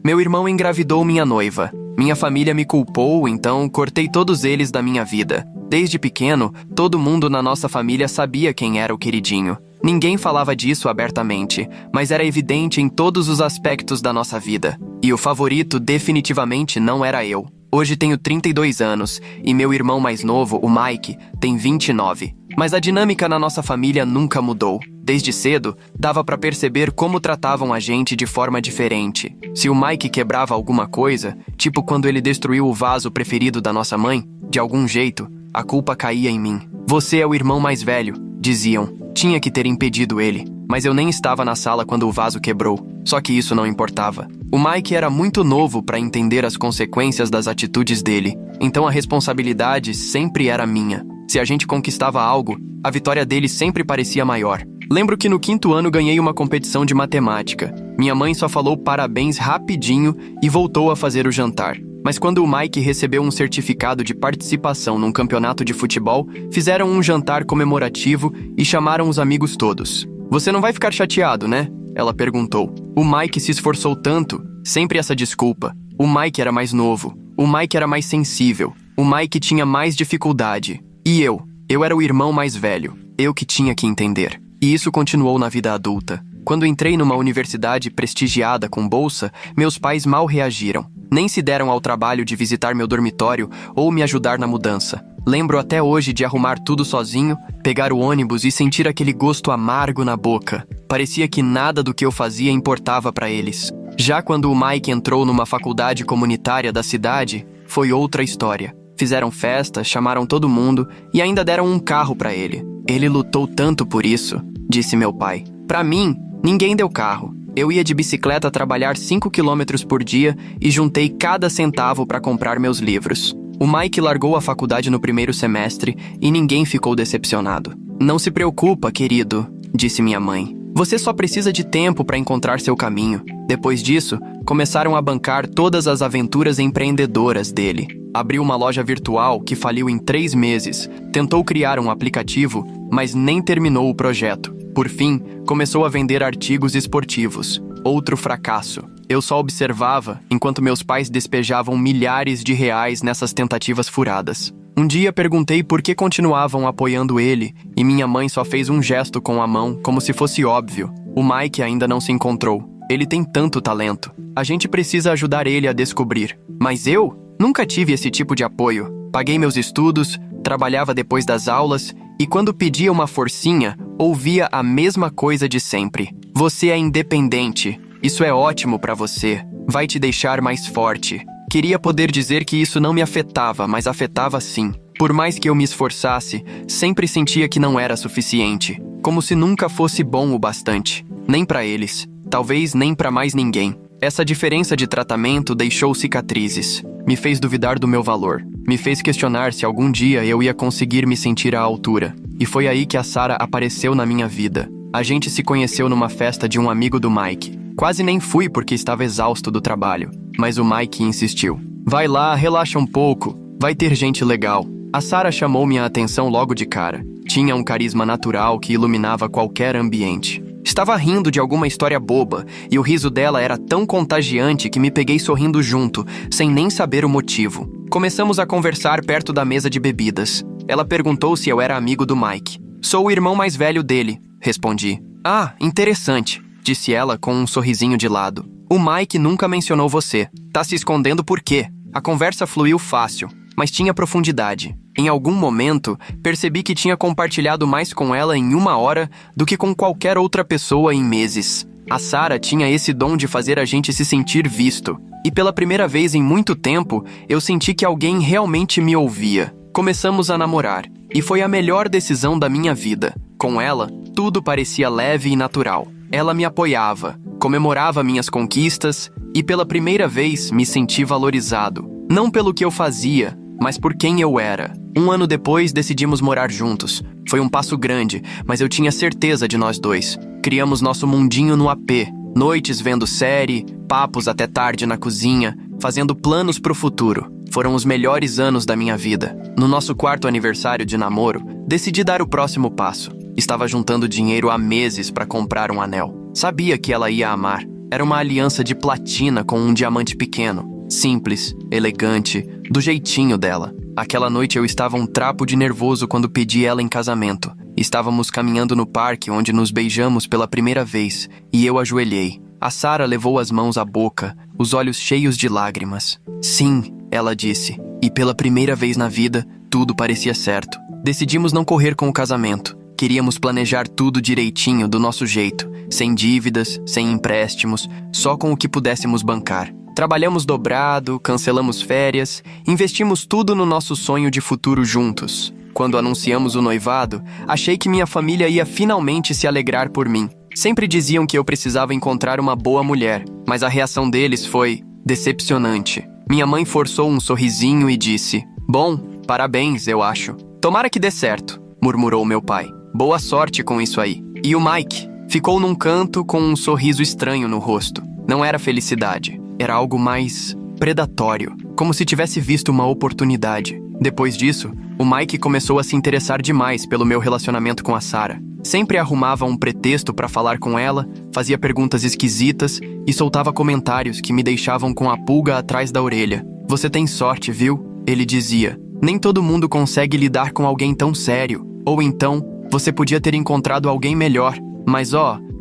Meu irmão engravidou minha noiva. Minha família me culpou, então cortei todos eles da minha vida. Desde pequeno, todo mundo na nossa família sabia quem era o queridinho. Ninguém falava disso abertamente, mas era evidente em todos os aspectos da nossa vida. E o favorito definitivamente não era eu. Hoje tenho 32 anos e meu irmão mais novo, o Mike, tem 29. Mas a dinâmica na nossa família nunca mudou. Desde cedo, dava pra perceber como tratavam a gente de forma diferente. Se o Mike quebrava alguma coisa, tipo quando ele destruiu o vaso preferido da nossa mãe, de algum jeito, a culpa caía em mim. Você é o irmão mais velho, diziam. Tinha que ter impedido ele, mas eu nem estava na sala quando o vaso quebrou. Só que isso não importava. O Mike era muito novo para entender as consequências das atitudes dele, então a responsabilidade sempre era minha. Se a gente conquistava algo, a vitória dele sempre parecia maior. Lembro que no 5º ano ganhei uma competição de matemática. Minha mãe só falou parabéns rapidinho e voltou a fazer o jantar. Mas quando o Mike recebeu um certificado de participação num campeonato de futebol, fizeram um jantar comemorativo e chamaram os amigos todos. Você não vai ficar chateado, né? Ela perguntou. O Mike se esforçou tanto, sempre essa desculpa. O Mike era mais novo. O Mike era mais sensível. O Mike tinha mais dificuldade. E eu era o irmão mais velho. Eu que tinha que entender. E isso continuou na vida adulta. Quando entrei numa universidade prestigiada com bolsa, meus pais mal reagiram. Nem se deram ao trabalho de visitar meu dormitório ou me ajudar na mudança. Lembro até hoje de arrumar tudo sozinho, pegar o ônibus e sentir aquele gosto amargo na boca. Parecia que nada do que eu fazia importava para eles. Já quando o Mike entrou numa faculdade comunitária da cidade, foi outra história. Fizeram festa, chamaram todo mundo e ainda deram um carro para ele. Ele lutou tanto por isso, disse meu pai. Para mim, ninguém deu carro. Eu ia de bicicleta trabalhar 5 quilômetros por dia e juntei cada centavo para comprar meus livros. O Mike largou a faculdade no 1º semestre e ninguém ficou decepcionado. Não se preocupa, querido, disse minha mãe. Você só precisa de tempo para encontrar seu caminho. Depois disso, começaram a bancar todas as aventuras empreendedoras dele. Abriu uma loja virtual que faliu em 3 meses. Tentou criar um aplicativo, mas nem terminou o projeto. Por fim, começou a vender artigos esportivos. Outro fracasso. Eu só observava enquanto meus pais despejavam milhares de reais nessas tentativas furadas. Um dia perguntei por que continuavam apoiando ele e minha mãe só fez um gesto com a mão, como se fosse óbvio. O Mike ainda não se encontrou. Ele tem tanto talento. A gente precisa ajudar ele a descobrir. Mas eu nunca tive esse tipo de apoio. Paguei meus estudos, trabalhava depois das aulas e quando pedia uma forcinha, ouvia a mesma coisa de sempre. Você é independente. Isso é ótimo pra você. Vai te deixar mais forte. Queria poder dizer que isso não me afetava, mas afetava sim. Por mais que eu me esforçasse, sempre sentia que não era suficiente. Como se nunca fosse bom o bastante. Nem pra eles. Talvez nem pra mais ninguém. Essa diferença de tratamento deixou cicatrizes. Me fez duvidar do meu valor. Me fez questionar se algum dia eu ia conseguir me sentir à altura. E foi aí que a Sarah apareceu na minha vida. A gente se conheceu numa festa de um amigo do Mike. Quase nem fui porque estava exausto do trabalho. Mas o Mike insistiu. Vai lá, relaxa um pouco. Vai ter gente legal. A Sarah chamou minha atenção logo de cara. Tinha um carisma natural que iluminava qualquer ambiente. Estava rindo de alguma história boba, e o riso dela era tão contagiante que me peguei sorrindo junto, sem nem saber o motivo. Começamos a conversar perto da mesa de bebidas. Ela perguntou se eu era amigo do Mike. Sou o irmão mais velho dele, respondi. Ah, interessante, disse ela com um sorrisinho de lado. O Mike nunca mencionou você. Tá se escondendo por quê? A conversa fluiu fácil, mas tinha profundidade. Em algum momento, percebi que tinha compartilhado mais com ela em 1 hora do que com qualquer outra pessoa em meses. A Sarah tinha esse dom de fazer a gente se sentir visto. E pela primeira vez em muito tempo, eu senti que alguém realmente me ouvia. Começamos a namorar, e foi a melhor decisão da minha vida. Com ela, tudo parecia leve e natural. Ela me apoiava, comemorava minhas conquistas, e pela primeira vez me senti valorizado. Não pelo que eu fazia, mas por quem eu era. 1 ano depois, decidimos morar juntos. Foi um passo grande, mas eu tinha certeza de nós dois. Criamos nosso mundinho no AP. Noites vendo série, papos até tarde na cozinha, fazendo planos pro futuro. Foram os melhores anos da minha vida. No nosso 4º aniversário de namoro, decidi dar o próximo passo. Estava juntando dinheiro há meses para comprar um anel. Sabia que ela ia amar. Era uma aliança de platina com um diamante pequeno. Simples, elegante, do jeitinho dela. Aquela noite eu estava um trapo de nervoso quando pedi ela em casamento. Estávamos caminhando no parque onde nos beijamos pela primeira vez e eu ajoelhei. A Sarah levou as mãos à boca, os olhos cheios de lágrimas. Sim, ela disse, e pela primeira vez na vida, tudo parecia certo. Decidimos não correr com o casamento. Queríamos planejar tudo direitinho, do nosso jeito, sem dívidas, sem empréstimos, só com o que pudéssemos bancar. Trabalhamos dobrado, cancelamos férias, investimos tudo no nosso sonho de futuro juntos. Quando anunciamos o noivado, achei que minha família ia finalmente se alegrar por mim. Sempre diziam que eu precisava encontrar uma boa mulher, mas a reação deles foi decepcionante. Minha mãe forçou um sorrisinho e disse: "Bom, parabéns, eu acho." "Tomara que dê certo", murmurou meu pai. "Boa sorte com isso aí." E o Mike ficou num canto com um sorriso estranho no rosto. Não era felicidade, era algo mais predatório, como se tivesse visto uma oportunidade. Depois disso, o Mike começou a se interessar demais pelo meu relacionamento com a Sarah. Sempre arrumava um pretexto para falar com ela, fazia perguntas esquisitas e soltava comentários que me deixavam com a pulga atrás da orelha. "Você tem sorte, viu?" ele dizia. "Nem todo mundo consegue lidar com alguém tão sério. Ou então, você podia ter encontrado alguém melhor. Mas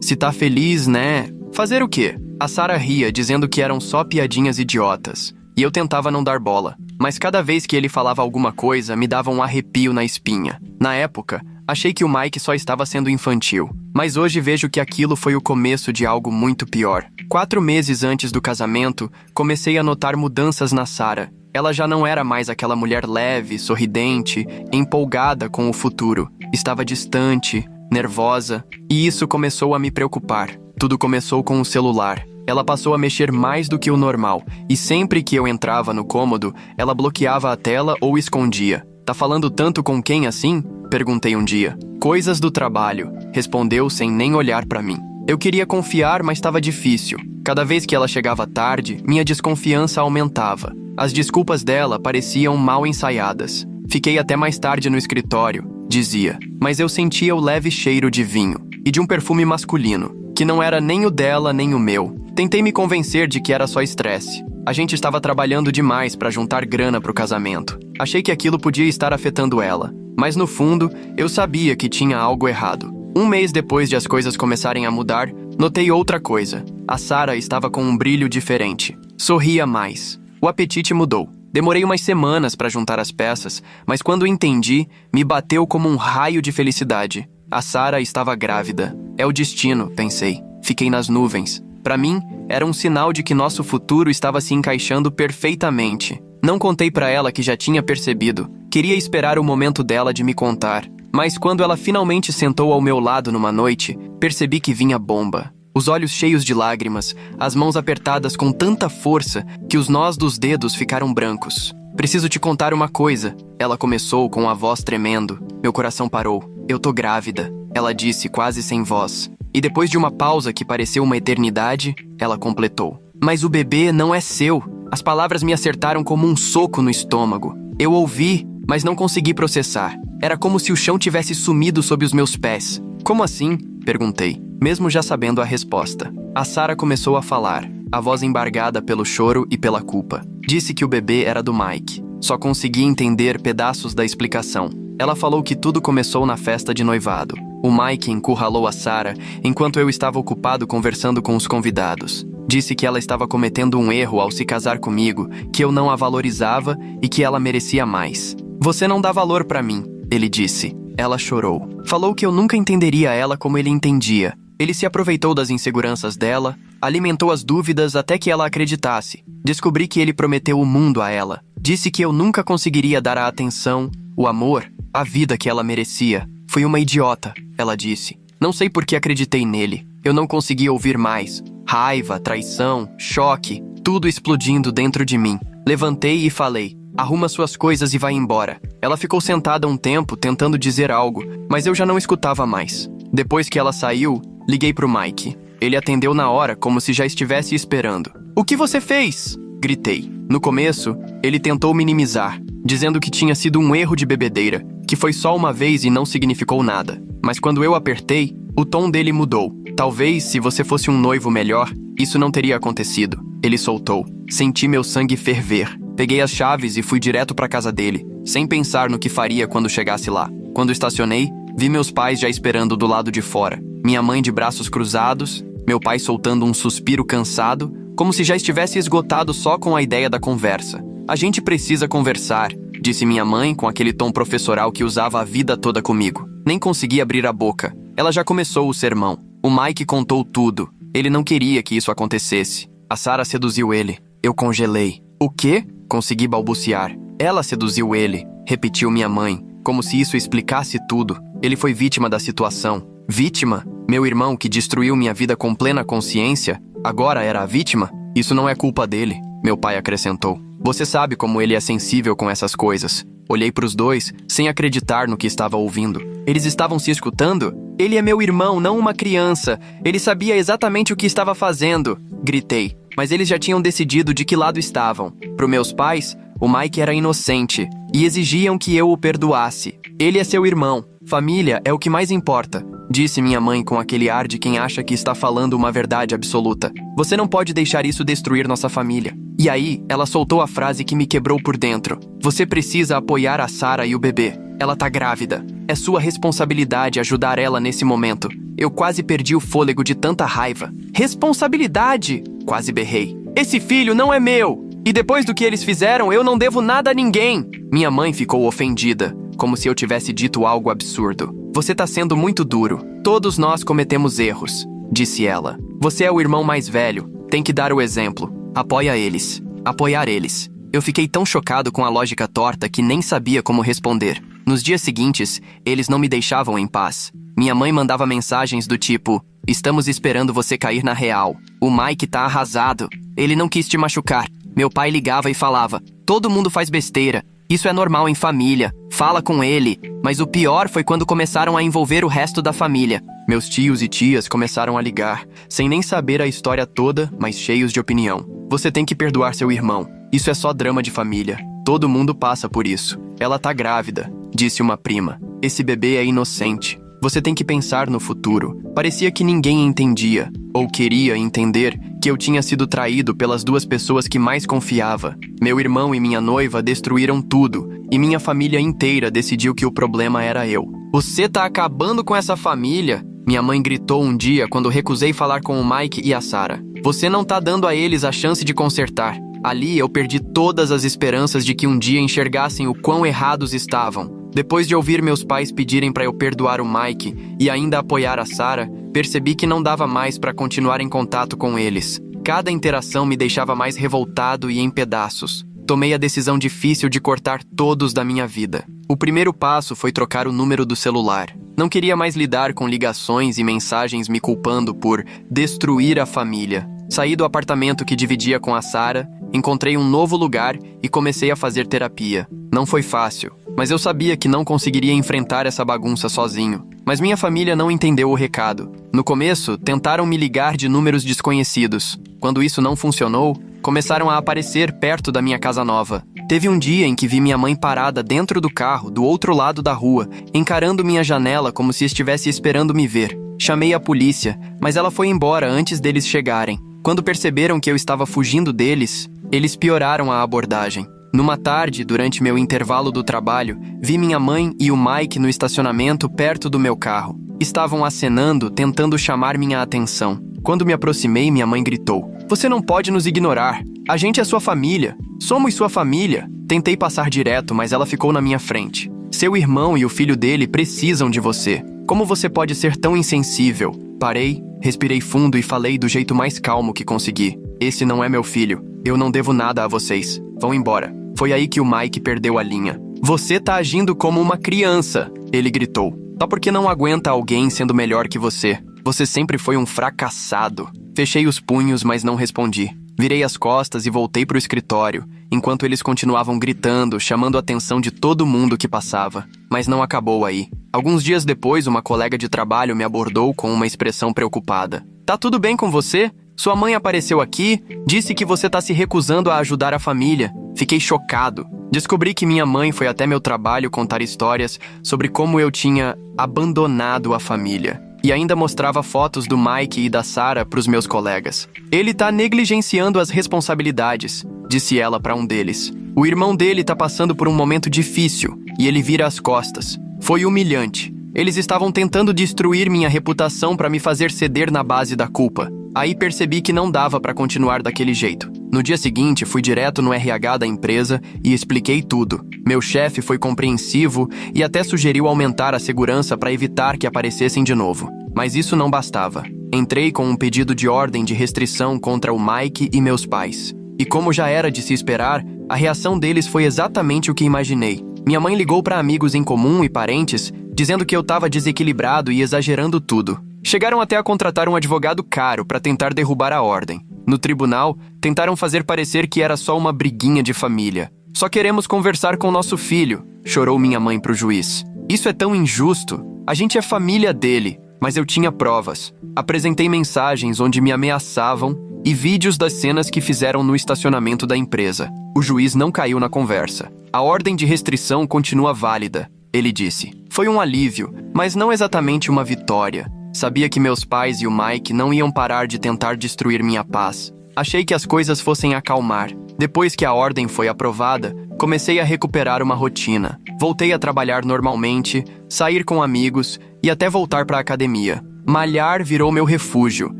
se tá feliz, né? Fazer o quê?" A Sarah ria, dizendo que eram só piadinhas idiotas. E eu tentava não dar bola. Mas cada vez que ele falava alguma coisa, me dava um arrepio na espinha. Na época, achei que o Mike só estava sendo infantil. Mas hoje vejo que aquilo foi o começo de algo muito pior. 4 meses antes do casamento, comecei a notar mudanças na Sarah. Ela já não era mais aquela mulher leve, sorridente, empolgada com o futuro. Estava distante, nervosa, e isso começou a me preocupar. Tudo começou com o celular. Ela passou a mexer mais do que o normal, e sempre que eu entrava no cômodo, ela bloqueava a tela ou escondia. "Tá falando tanto com quem assim?" perguntei um dia. "Coisas do trabalho", respondeu sem nem olhar pra mim. Eu queria confiar, mas estava difícil. Cada vez que ela chegava tarde, minha desconfiança aumentava. As desculpas dela pareciam mal ensaiadas. "Fiquei até mais tarde no escritório", dizia, mas eu sentia o leve cheiro de vinho e de um perfume masculino, que não era nem o dela nem o meu. Tentei me convencer de que era só estresse. A gente estava trabalhando demais para juntar grana para o casamento. Achei que aquilo podia estar afetando ela, mas no fundo, eu sabia que tinha algo errado. 1 mês depois de as coisas começarem a mudar, notei outra coisa. A Sarah estava com um brilho diferente. Sorria mais. O apetite mudou. Demorei umas semanas para juntar as peças, mas quando entendi, me bateu como um raio de felicidade. A Sarah estava grávida. É o destino, pensei. Fiquei nas nuvens. Para mim, era um sinal de que nosso futuro estava se encaixando perfeitamente. Não contei para ela que já tinha percebido. Queria esperar o momento dela de me contar. Mas quando ela finalmente sentou ao meu lado numa noite, percebi que vinha bomba. Os olhos cheios de lágrimas, as mãos apertadas com tanta força que os nós dos dedos ficaram brancos. "Preciso te contar uma coisa", ela começou com a voz tremendo. Meu coração parou. "Eu tô grávida", ela disse quase sem voz. E depois de uma pausa que pareceu uma eternidade, ela completou: "Mas o bebê não é seu." As palavras me acertaram como um soco no estômago. Eu ouvi, mas não consegui processar. Era como se o chão tivesse sumido sob os meus pés. "Como assim?" perguntei, mesmo já sabendo a resposta. A Sarah começou a falar, a voz embargada pelo choro e pela culpa. Disse que o bebê era do Mike. Só consegui entender pedaços da explicação. Ela falou que tudo começou na festa de noivado. O Mike encurralou a Sarah enquanto eu estava ocupado conversando com os convidados. Disse que ela estava cometendo um erro ao se casar comigo, que eu não a valorizava e que ela merecia mais. "Você não dá valor pra mim", ele disse. Ela chorou. Falou que eu nunca entenderia ela como ele entendia. Ele se aproveitou das inseguranças dela, alimentou as dúvidas até que ela acreditasse. Descobri que ele prometeu o mundo a ela. Disse que eu nunca conseguiria dar a atenção, o amor, a vida que ela merecia. "Fui uma idiota", ela disse. Não sei por que acreditei nele. Eu não conseguia ouvir mais. Raiva, traição, choque, tudo explodindo dentro de mim. Levantei e falei: "Arruma suas coisas e vai embora." Ela ficou sentada um tempo tentando dizer algo, mas eu já não escutava mais. Depois que ela saiu, liguei pro Mike. Ele atendeu na hora, como se já estivesse esperando. "O que você fez?" gritei. No começo, ele tentou minimizar, dizendo que tinha sido um erro de bebedeira, que foi só uma vez e não significou nada. Mas quando eu apertei, o tom dele mudou. "Talvez, se você fosse um noivo melhor", isso não teria acontecido. Ele soltou. Senti meu sangue ferver. Peguei as chaves e fui direto para casa dele, sem pensar no que faria quando chegasse lá. Quando estacionei, vi meus pais já esperando do lado de fora. Minha mãe de braços cruzados, meu pai soltando um suspiro cansado, como se já estivesse esgotado só com a ideia da conversa. A gente precisa conversar, disse minha mãe com aquele tom professoral que usava a vida toda comigo. Nem consegui abrir a boca. Ela já começou o sermão. O Mike contou tudo. Ele não queria que isso acontecesse. A Sarah seduziu ele. Eu congelei. O quê? Consegui balbuciar. Ela seduziu ele, repetiu minha mãe, como se isso explicasse tudo. Ele foi vítima da situação. Vítima? Meu irmão, que destruiu minha vida com plena consciência, agora era a vítima? Isso não é culpa dele, meu pai acrescentou. Você sabe como ele é sensível com essas coisas. Olhei para os dois, sem acreditar no que estava ouvindo. Eles estavam se escutando? Ele é meu irmão, não uma criança. Ele sabia exatamente o que estava fazendo. Gritei. Mas eles já tinham decidido de que lado estavam. Para meus pais, o Mike era inocente e exigiam que eu o perdoasse. Ele é seu irmão. Família é o que mais importa, disse minha mãe com aquele ar de quem acha que está falando uma verdade absoluta. Você não pode deixar isso destruir nossa família. E aí, ela soltou a frase que me quebrou por dentro. Você precisa apoiar a Sarah e o bebê. Ela tá grávida. É sua responsabilidade ajudar ela nesse momento. Eu quase perdi o fôlego de tanta raiva. Responsabilidade? Quase berrei. Esse filho não é meu! E depois do que eles fizeram, eu não devo nada a ninguém! Minha mãe ficou ofendida, como se eu tivesse dito algo absurdo. Você tá sendo muito duro. Todos nós cometemos erros, disse ela. Você é o irmão mais velho. Tem que dar o exemplo. Apoia eles. Apoiar eles. Eu fiquei tão chocado com a lógica torta que nem sabia como responder. Nos dias seguintes, eles não me deixavam em paz. Minha mãe mandava mensagens do tipo: estamos esperando você cair na real. O Mike tá arrasado. Ele não quis te machucar. Meu pai ligava e falava: todo mundo faz besteira. Isso é normal em família. Fala com ele. Mas o pior foi quando começaram a envolver o resto da família. Meus tios e tias começaram a ligar, sem nem saber a história toda, mas cheios de opinião. Você tem que perdoar seu irmão. Isso é só drama de família. Todo mundo passa por isso. Ela tá grávida, disse uma prima. Esse bebê é inocente. Você tem que pensar no futuro. Parecia que ninguém entendia, ou queria entender, que eu tinha sido traído pelas duas pessoas que mais confiava. Meu irmão e minha noiva destruíram tudo, e minha família inteira decidiu que o problema era eu. Você tá acabando com essa família? Minha mãe gritou um dia quando recusei falar com o Mike e a Sarah. Você não tá dando a eles a chance de consertar. Ali eu perdi todas as esperanças de que um dia enxergassem o quão errados estavam. Depois de ouvir meus pais pedirem para eu perdoar o Mike e ainda apoiar a Sarah, percebi que não dava mais para continuar em contato com eles. Cada interação me deixava mais revoltado e em pedaços. Tomei a decisão difícil de cortar todos da minha vida. O primeiro passo foi trocar o número do celular. Não queria mais lidar com ligações e mensagens me culpando por destruir a família. Saí do apartamento que dividia com a Sarah, encontrei um novo lugar e comecei a fazer terapia. Não foi fácil, mas eu sabia que não conseguiria enfrentar essa bagunça sozinho. Mas minha família não entendeu o recado. No começo, tentaram me ligar de números desconhecidos. Quando isso não funcionou, começaram a aparecer perto da minha casa nova. Teve um dia em que vi minha mãe parada dentro do carro, do outro lado da rua, encarando minha janela como se estivesse esperando me ver. Chamei a polícia, mas ela foi embora antes deles chegarem. Quando perceberam que eu estava fugindo deles, eles pioraram a abordagem. Numa tarde, durante meu intervalo do trabalho, vi minha mãe e o Mike no estacionamento perto do meu carro. Estavam acenando, tentando chamar minha atenção. Quando me aproximei, minha mãe gritou: "Você não pode nos ignorar. A gente é sua família. Somos sua família." Tentei passar direto, mas ela ficou na minha frente. "Seu irmão e o filho dele precisam de você. Como você pode ser tão insensível?" Parei, respirei fundo e falei do jeito mais calmo que consegui. "Esse não é meu filho. Eu não devo nada a vocês. Vão embora." Foi aí que o Mike perdeu a linha. "Você tá agindo como uma criança", ele gritou. "Só porque não aguenta alguém sendo melhor que você. Você sempre foi um fracassado." Fechei os punhos, mas não respondi. Virei as costas e voltei pro escritório, enquanto eles continuavam gritando, chamando a atenção de todo mundo que passava. Mas não acabou aí. Alguns dias depois, uma colega de trabalho me abordou com uma expressão preocupada. "Tá tudo bem com você? Sua mãe apareceu aqui, disse que você tá se recusando a ajudar a família." Fiquei chocado. Descobri que minha mãe foi até meu trabalho contar histórias sobre como eu tinha abandonado a família. e ainda mostrava fotos do Mike e da Sarah para os meus colegas. Ele tá negligenciando as responsabilidades, disse ela para um deles. O irmão dele tá passando por um momento difícil e ele vira as costas. Foi humilhante. Eles estavam tentando destruir minha reputação para me fazer ceder na base da culpa. Aí percebi que não dava para continuar daquele jeito. No dia seguinte, fui direto no RH da empresa e expliquei tudo. Meu chefe foi compreensivo e até sugeriu aumentar a segurança para evitar que aparecessem de novo. Mas isso não bastava. Entrei com um pedido de ordem de restrição contra o Mike e meus pais. E como já era de se esperar, a reação deles foi exatamente o que imaginei. Minha mãe ligou para amigos em comum e parentes, dizendo que eu estava desequilibrado e exagerando tudo. Chegaram até a contratar um advogado caro para tentar derrubar a ordem. No tribunal, tentaram fazer parecer que era só uma briguinha de família. Só queremos conversar com nosso filho, chorou minha mãe pro juiz. Isso é tão injusto. A gente é família dele, mas eu tinha provas. Apresentei mensagens onde me ameaçavam e vídeos das cenas que fizeram no estacionamento da empresa. O juiz não caiu na conversa. A ordem de restrição continua válida, ele disse. Foi um alívio, mas não exatamente uma vitória. Sabia que meus pais e o Mike não iam parar de tentar destruir minha paz. Achei que as coisas fossem acalmar. Depois que a ordem foi aprovada, comecei a recuperar uma rotina. Voltei a trabalhar normalmente, sair com amigos e até voltar para a academia. Malhar virou meu refúgio,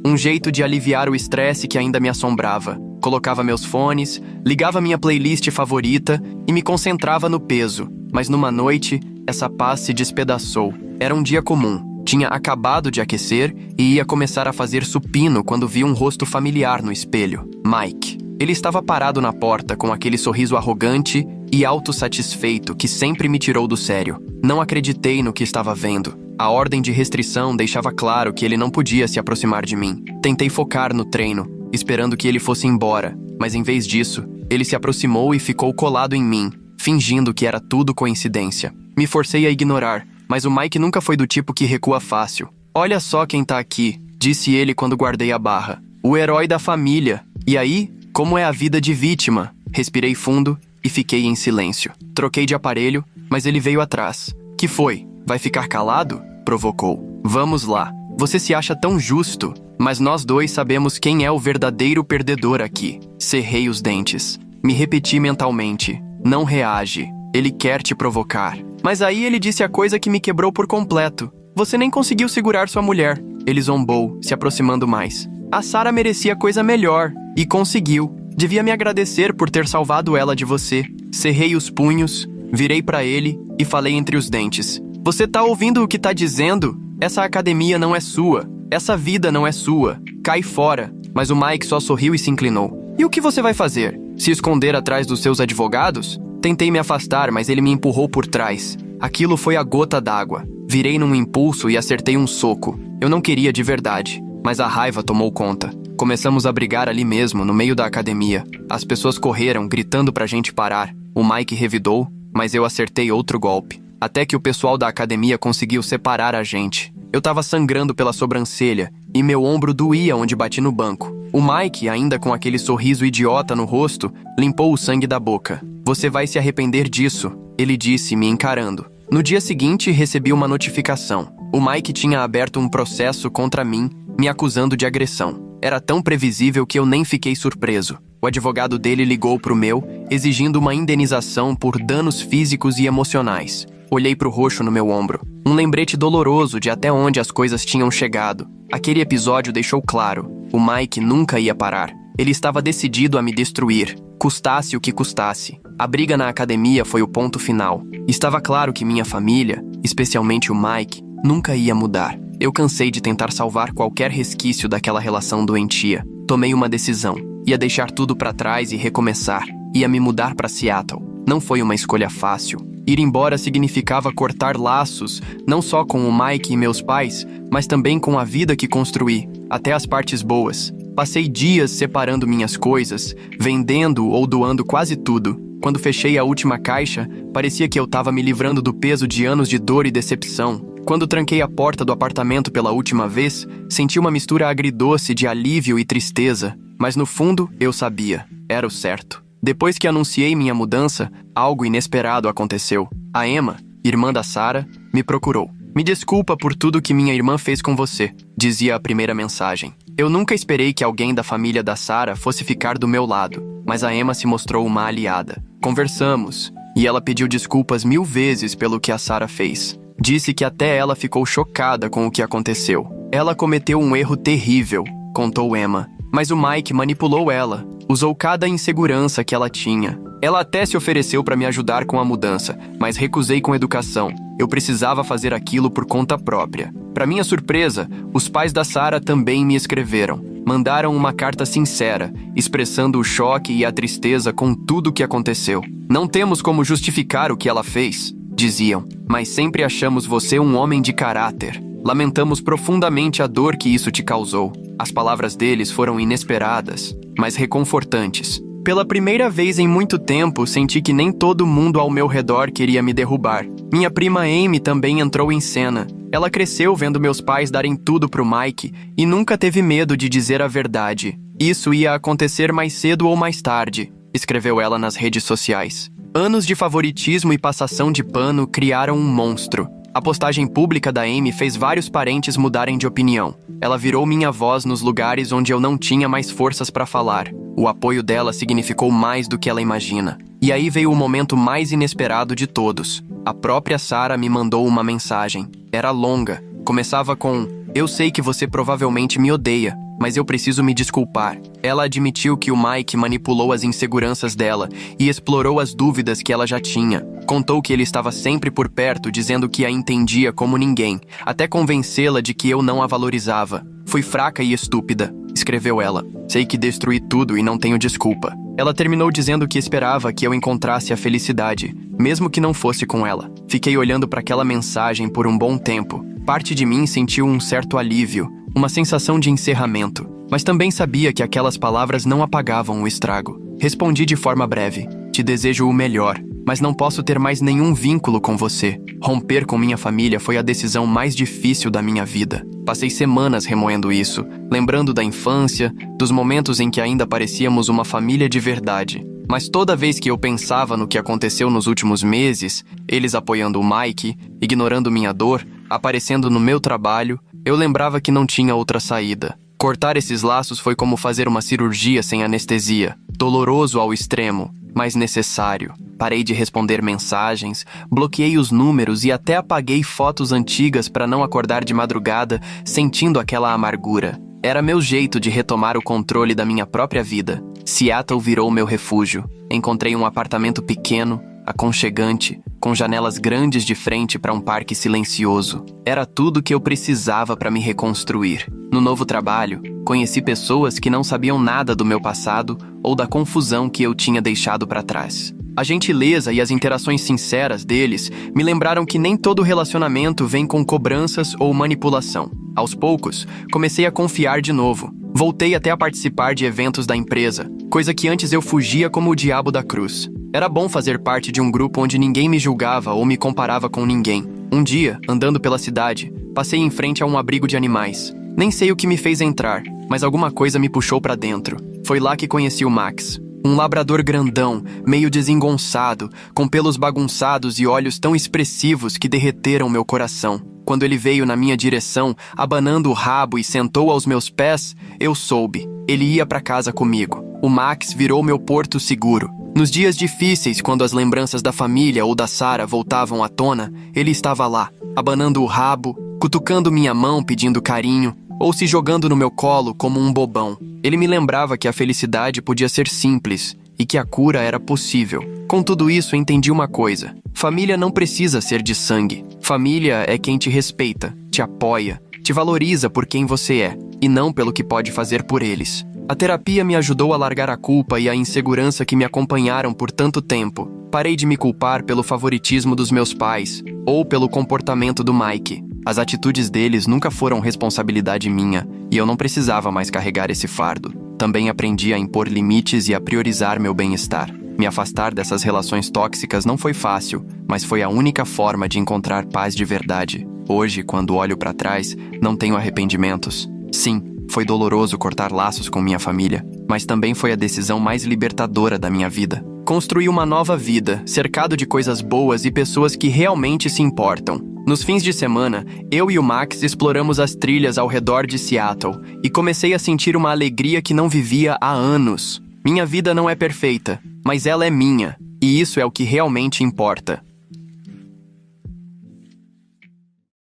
um jeito de aliviar o estresse que ainda me assombrava. Colocava meus fones, ligava minha playlist favorita e me concentrava no peso. Mas numa noite, essa paz se despedaçou. Era um dia comum. Tinha acabado de aquecer e ia começar a fazer supino quando vi um rosto familiar no espelho. Mike. Ele estava parado na porta com aquele sorriso arrogante e autossatisfeito que sempre me tirou do sério. Não acreditei no que estava vendo. A ordem de restrição deixava claro que ele não podia se aproximar de mim. Tentei focar no treino, esperando que ele fosse embora, mas em vez disso, ele se aproximou e ficou colado em mim, fingindo que era tudo coincidência. Me forcei a ignorar, mas o Mike nunca foi do tipo que recua fácil. Olha só quem tá aqui, disse ele quando guardei a barra. O herói da família. E aí, como é a vida de vítima? Respirei fundo e fiquei em silêncio. Troquei de aparelho, mas ele veio atrás. Que foi? Vai ficar calado? Provocou. Vamos lá. Você se acha tão justo, mas nós dois sabemos quem é o verdadeiro perdedor aqui. Cerrei os dentes. Me repeti mentalmente. Não reage. Ele quer te provocar. Mas aí ele disse a coisa que me quebrou por completo. Você nem conseguiu segurar sua mulher. Ele zombou, se aproximando mais. A Sarah merecia coisa melhor. E conseguiu. Devia me agradecer por ter salvado ela de você. Cerrei os punhos, virei pra ele e falei entre os dentes. Você tá ouvindo o que tá dizendo? Essa academia não é sua. Essa vida não é sua. Cai fora. Mas o Mike só sorriu e se inclinou. E o que você vai fazer? Se esconder atrás dos seus advogados? Tentei me afastar, mas ele me empurrou por trás. Aquilo foi a gota d'água. Virei num impulso e acertei um soco. Eu não queria de verdade, mas a raiva tomou conta. Começamos a brigar ali mesmo, no meio da academia. As pessoas correram, gritando pra gente parar. O Mike revidou, mas eu acertei outro golpe. Até que o pessoal da academia conseguiu separar a gente. Eu tava sangrando pela sobrancelha e meu ombro doía onde bati no banco. O Mike, ainda com aquele sorriso idiota no rosto, limpou o sangue da boca. Você vai se arrepender disso, ele disse, me encarando. No dia seguinte, recebi uma notificação. O Mike tinha aberto um processo contra mim, me acusando de agressão. Era tão previsível que eu nem fiquei surpreso. O advogado dele ligou pro meu, exigindo uma indenização por danos físicos e emocionais. Olhei pro roxo no meu ombro. Um lembrete doloroso de até onde as coisas tinham chegado. Aquele episódio deixou claro. O Mike nunca ia parar. Ele estava decidido a me destruir, custasse o que custasse. A briga na academia foi o ponto final. Estava claro que minha família, especialmente o Mike, nunca ia mudar. Eu cansei de tentar salvar qualquer resquício daquela relação doentia. Tomei uma decisão. Ia deixar tudo pra trás e recomeçar. Ia me mudar pra Seattle. Não foi uma escolha fácil. Ir embora significava cortar laços, não só com o Mike e meus pais, mas também com a vida que construí, até as partes boas. Passei dias separando minhas coisas, vendendo ou doando quase tudo. Quando fechei a última caixa, parecia que eu estava me livrando do peso de anos de dor e decepção. Quando tranquei a porta do apartamento pela última vez, senti uma mistura agridoce de alívio e tristeza, mas no fundo eu sabia, era o certo. Depois que anunciei minha mudança, algo inesperado aconteceu. A Emma, irmã da Sarah, me procurou. Me desculpa por tudo que minha irmã fez com você, dizia a primeira mensagem. Eu nunca esperei que alguém da família da Sarah fosse ficar do meu lado, mas a Emma se mostrou uma aliada. Conversamos, e ela pediu desculpas 1000 vezes pelo que a Sarah fez. Disse que até ela ficou chocada com o que aconteceu. Ela cometeu um erro terrível, contou Emma, mas o Mike manipulou ela, usou cada insegurança que ela tinha. Ela até se ofereceu para me ajudar com a mudança, mas recusei com educação. Eu precisava fazer aquilo por conta própria. Para minha surpresa, os pais da Sarah também me escreveram. Mandaram uma carta sincera, expressando o choque e a tristeza com tudo o que aconteceu. Não temos como justificar o que ela fez, diziam, mas sempre achamos você um homem de caráter. Lamentamos profundamente a dor que isso te causou. As palavras deles foram inesperadas, mas reconfortantes. Pela primeira vez em muito tempo, senti que nem todo mundo ao meu redor queria me derrubar. Minha prima Amy também entrou em cena. Ela cresceu vendo meus pais darem tudo pro Mike e nunca teve medo de dizer a verdade. Isso ia acontecer mais cedo ou mais tarde, escreveu ela nas redes sociais. Anos de favoritismo e passação de pano criaram um monstro. A postagem pública da Amy fez vários parentes mudarem de opinião. Ela virou minha voz nos lugares onde eu não tinha mais forças para falar. O apoio dela significou mais do que ela imagina. E aí veio o momento mais inesperado de todos. A própria Sarah me mandou uma mensagem. Era longa. Começava com: "Eu sei que você provavelmente me odeia, mas eu preciso me desculpar." Ela admitiu que o Mike manipulou as inseguranças dela e explorou as dúvidas que ela já tinha. Contou que ele estava sempre por perto, dizendo que a entendia como ninguém, até convencê-la de que eu não a valorizava. "Fui fraca e estúpida", escreveu ela. "Sei que destruí tudo e não tenho desculpa." Ela terminou dizendo que esperava que eu encontrasse a felicidade, mesmo que não fosse com ela. Fiquei olhando para aquela mensagem por um bom tempo. Parte de mim sentiu um certo alívio, uma sensação de encerramento, mas também sabia que aquelas palavras não apagavam o estrago. Respondi de forma breve: "Te desejo o melhor, mas não posso ter mais nenhum vínculo com você. Romper com minha família foi a decisão mais difícil da minha vida. Passei semanas remoendo isso, lembrando da infância, dos momentos em que ainda parecíamos uma família de verdade. Mas toda vez que eu pensava no que aconteceu nos últimos meses, eles apoiando o Mike, ignorando minha dor, aparecendo no meu trabalho, eu lembrava que não tinha outra saída. Cortar esses laços foi como fazer uma cirurgia sem anestesia. Doloroso ao extremo, mas necessário. Parei de responder mensagens, bloqueei os números e até apaguei fotos antigas para não acordar de madrugada sentindo aquela amargura. Era meu jeito de retomar o controle da minha própria vida. Seattle virou meu refúgio. Encontrei um apartamento pequeno, aconchegante, com janelas grandes de frente para um parque silencioso. Era tudo que eu precisava para me reconstruir. No novo trabalho, conheci pessoas que não sabiam nada do meu passado ou da confusão que eu tinha deixado para trás. A gentileza e as interações sinceras deles me lembraram que nem todo relacionamento vem com cobranças ou manipulação. Aos poucos, comecei a confiar de novo. Voltei até a participar de eventos da empresa, coisa que antes eu fugia como o diabo da cruz. Era bom fazer parte de um grupo onde ninguém me julgava ou me comparava com ninguém. Um dia, andando pela cidade, passei em frente a um abrigo de animais. Nem sei o que me fez entrar, mas alguma coisa me puxou para dentro. Foi lá que conheci o Max. Um labrador grandão, meio desengonçado, com pelos bagunçados e olhos tão expressivos que derreteram meu coração. Quando ele veio na minha direção, abanando o rabo e sentou aos meus pés, eu soube. Ele ia para casa comigo. O Max virou meu porto seguro. Nos dias difíceis, quando as lembranças da família ou da Sarah voltavam à tona, ele estava lá, abanando o rabo, cutucando minha mão pedindo carinho, ou se jogando no meu colo como um bobão. Ele me lembrava que a felicidade podia ser simples e que a cura era possível. Com tudo isso, entendi uma coisa: família não precisa ser de sangue. Família é quem te respeita, te apoia, te valoriza por quem você é, e não pelo que pode fazer por eles. A terapia me ajudou a largar a culpa e a insegurança que me acompanharam por tanto tempo. Parei de me culpar pelo favoritismo dos meus pais, ou pelo comportamento do Mike. As atitudes deles nunca foram responsabilidade minha, e eu não precisava mais carregar esse fardo. Também aprendi a impor limites e a priorizar meu bem-estar. Me afastar dessas relações tóxicas não foi fácil, mas foi a única forma de encontrar paz de verdade. Hoje, quando olho para trás, não tenho arrependimentos. Sim, foi doloroso cortar laços com minha família, mas também foi a decisão mais libertadora da minha vida. Construí uma nova vida, cercado de coisas boas e pessoas que realmente se importam. Nos fins de semana, eu e o Max exploramos as trilhas ao redor de Seattle e comecei a sentir uma alegria que não vivia há anos. Minha vida não é perfeita, mas ela é minha, e isso é o que realmente importa.